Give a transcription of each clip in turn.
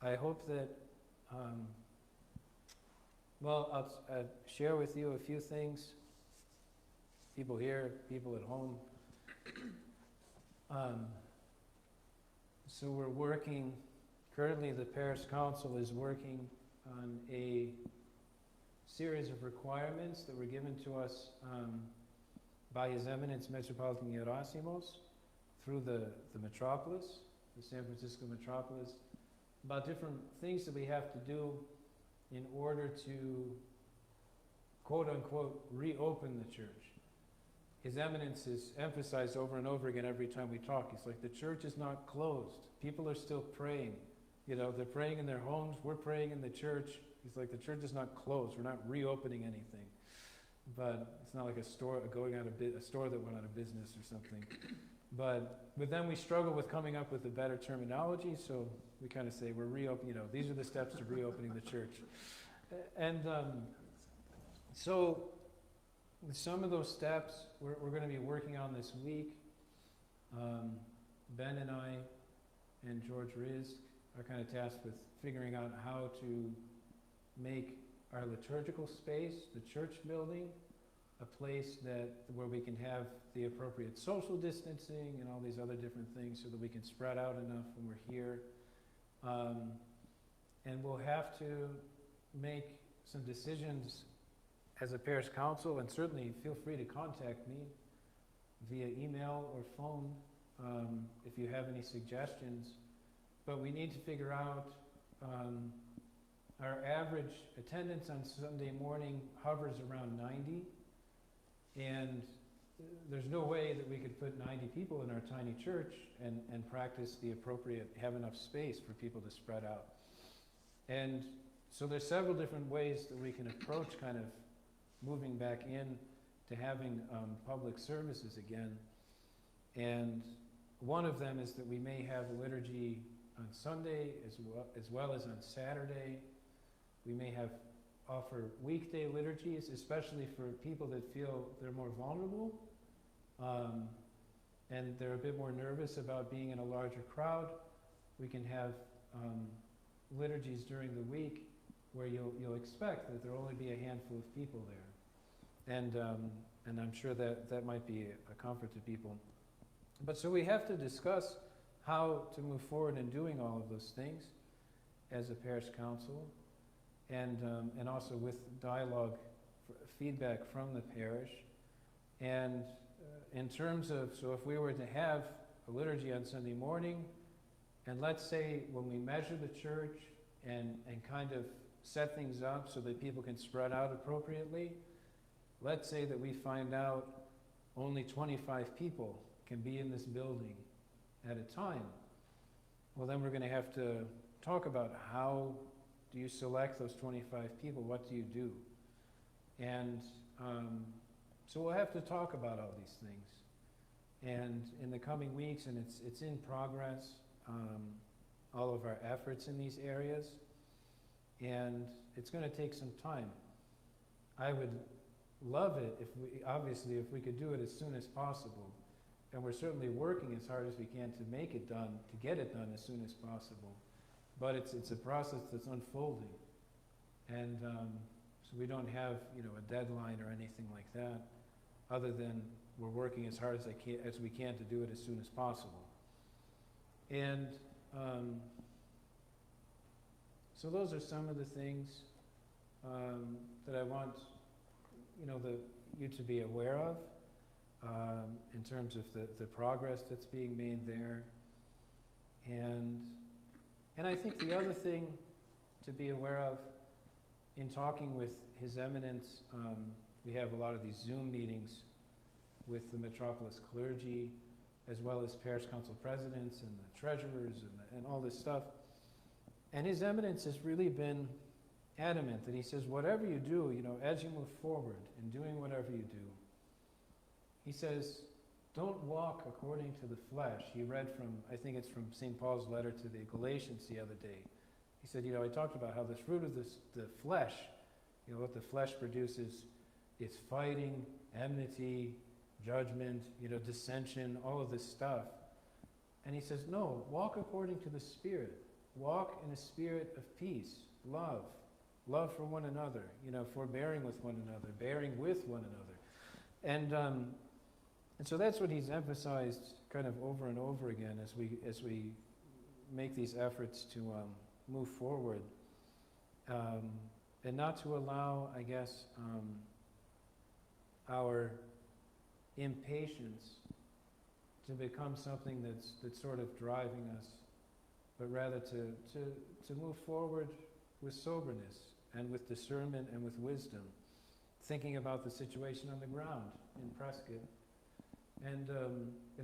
I hope that, well, I'll share with you a few things. People here, people at home. So we're working, currently the Parish Council is working on a series of requirements that were given to us by His Eminence Metropolitan Gerasimos through the metropolis, the San Francisco metropolis, about different things that we have to do in order to, quote unquote, reopen the church. His Eminence is emphasized over and over again every time we talk. He's like, the church is not closed. People are still praying. You know, they're praying in their homes. We're praying in the church. He's like, the church is not closed. We're not reopening anything. But it's not like a store going out of a store that went out of business or something. But then we struggle with coming up with a better terminology. So we kind of say we're reopening. You know, these are the steps to reopening the church. And so some of those steps we're going to be working on this week. Ben and I and George Riz are kind of tasked with figuring out how to make our liturgical space, the church building, a place where we can have the appropriate social distancing and all these other different things so that we can spread out enough when we're here. And we'll have to make some decisions as a parish council, and certainly feel free to contact me via email or phone if you have any suggestions. But we need to figure out our average attendance on Sunday morning hovers around 90, and there's no way that we could put 90 people in our tiny church and practice the appropriate, have enough space for people to spread out. And so there's several different ways that we can approach kind of moving back in to having public services again. And one of them is that we may have a liturgy on Sunday as well as on Saturday. We may offer weekday liturgies, especially for people that feel they're more vulnerable and they're a bit more nervous about being in a larger crowd. We can have liturgies during the week where you'll expect that there'll only be a handful of people there. And I'm sure that might be a comfort to people. But so we have to discuss how to move forward in doing all of those things as a parish council, and also with dialogue, feedback from the parish. And in terms of, so if we were to have a liturgy on Sunday morning, and let's say when we measure the church and kind of set things up so that people can spread out appropriately, let's say that we find out only 25 people can be in this building at a time. Well, then we're going to have to talk about how do you select those 25 people? What do you do? And so we'll have to talk about all these things. And in the coming weeks, and it's in progress, all of our efforts in these areas, and it's going to take some time. I would love it if we could do it as soon as possible. And we're certainly working as hard as we can to make it done, to get it done as soon as possible. But it's a process that's unfolding. And so we don't have, a deadline or anything like that, other than we're working as hard as we can to do it as soon as possible. And so those are some of the things that I want you to be aware of in terms of the progress that's being made there. And I think the other thing to be aware of in talking with His Eminence, we have a lot of these Zoom meetings with the metropolis clergy, as well as parish council presidents and the treasurers and all this stuff. And His Eminence has really been adamant that he says, whatever you do, as you move forward in doing whatever you do, he says, don't walk according to the flesh. He read from, I think it's from St. Paul's letter to the Galatians the other day. He said, I talked about how the fruit of the flesh, what the flesh produces is fighting, enmity, judgment, dissension, all of this stuff. And he says, no, walk according to the Spirit. walk in a spirit of peace, love for one another, forbearing with one another, bearing with one another. And so that's what he's emphasized kind of over and over again as we make these efforts to move forward. And not to allow, I guess, our impatience to become something that's sort of driving us, but rather to move forward with soberness and with discernment and with wisdom, thinking about the situation on the ground in Prescott. And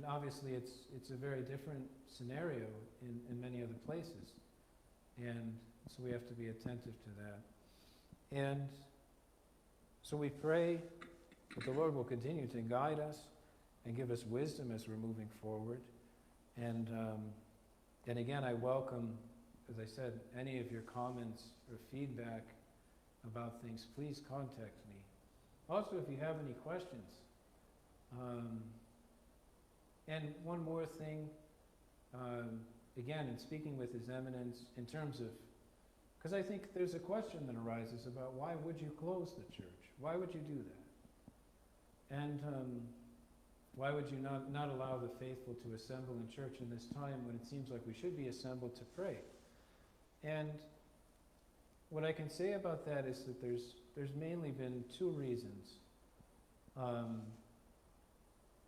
obviously it's a very different scenario in many other places. And so we have to be attentive to that. And so we pray that the Lord will continue to guide us and give us wisdom as we're moving forward. And again, I welcome, as I said, any of your comments or feedback about things. Please contact me. Also, if you have any questions. And one more thing, again, in speaking with His Eminence, in terms of, because I think there's a question that arises about why would you close the church? Why would you do that? And why would you not allow the faithful to assemble in church in this time when it seems like we should be assembled to pray? And what I can say about that is that there's mainly been two reasons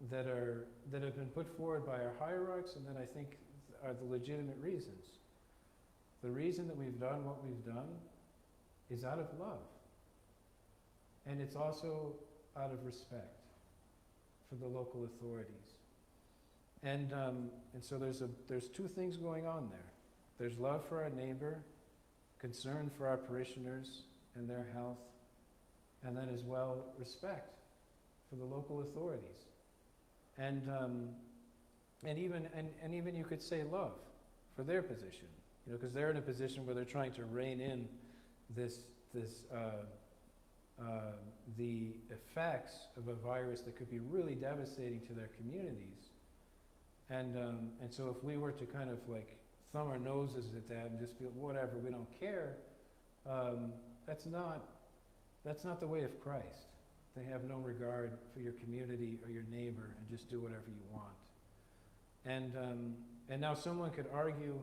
that have been put forward by our hierarchs, and that I think are the legitimate reasons. The reason that we've done what we've done is out of love, and it's also out of respect for the local authorities. And so there's two things going on there. There's love for our neighbor, concern for our parishioners and their health, and then as well respect for the local authorities. And even you could say love for their position, because they're in a position where they're trying to rein in the effects of a virus that could be really devastating to their communities. And so if we were to kind of like thumb our noses at that and just feel whatever, we don't care, that's not the way of Christ. They have no regard for your community or your neighbor and just do whatever you want. And now someone could argue,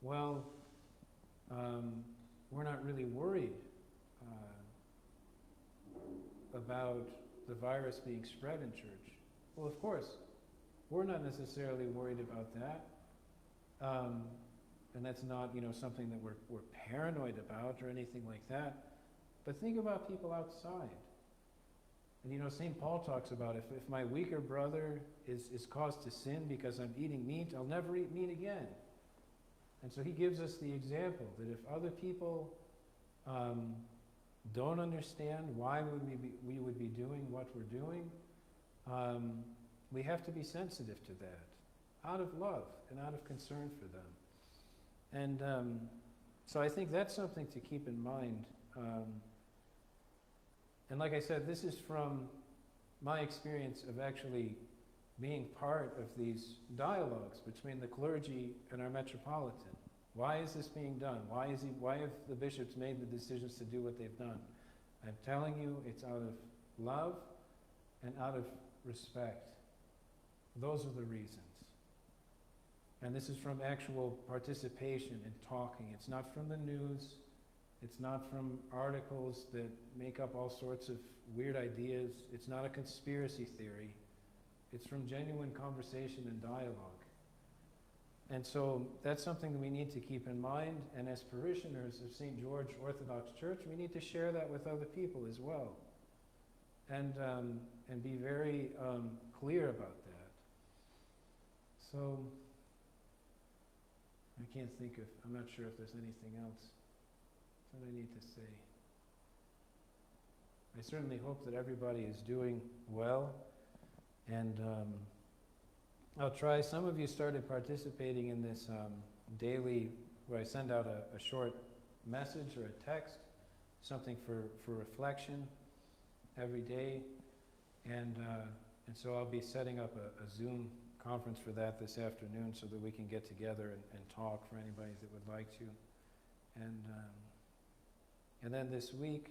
well, we're not really worried about the virus being spread in church. Well, of course, we're not necessarily worried about that. And that's not, something that we're paranoid about or anything like that. But think about people outside. And St. Paul talks about if my weaker brother is caused to sin because I'm eating meat, I'll never eat meat again. And so he gives us the example that if other people don't understand why we would be doing what we're doing, we have to be sensitive to that, out of love and out of concern for them. And so I think that's something to keep in mind. And like I said, this is from my experience of actually being part of these dialogues between the clergy and our metropolitan. Why is this being done? Why have the bishops made the decisions to do what they've done? I'm telling you, it's out of love and out of respect. Those are the reasons. And this is from actual participation and talking. It's not from the news. It's not from articles that make up all sorts of weird ideas. It's not a conspiracy theory. It's from genuine conversation and dialogue. And so that's something that we need to keep in mind. And as parishioners of St. George Orthodox Church, we need to share that with other people as well. And be very clear about that. So I'm not sure if there's anything else that I need to say. I certainly hope that everybody is doing well, and I'll try. Some of you started participating in this daily, where I send out a short message or a text, something for reflection every day, and so I'll be setting up a Zoom conference for that this afternoon so that we can get together and talk for anybody that would like to. And then this week,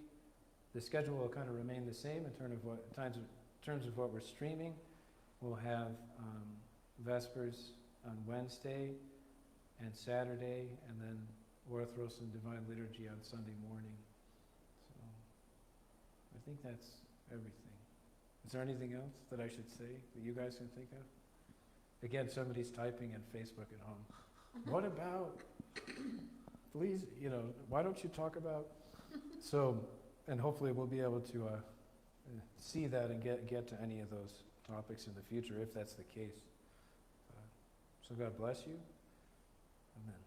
the schedule will kind of remain the same in terms of what we're streaming. We'll have Vespers on Wednesday and Saturday, and then Orthros and Divine Liturgy on Sunday morning. So I think that's everything. Is there anything else that I should say that you guys can think of? Again, somebody's typing in Facebook at home. What about, please, why don't you talk about? So, and hopefully we'll be able to see that and get to any of those topics in the future, if that's the case. So God bless you. Amen.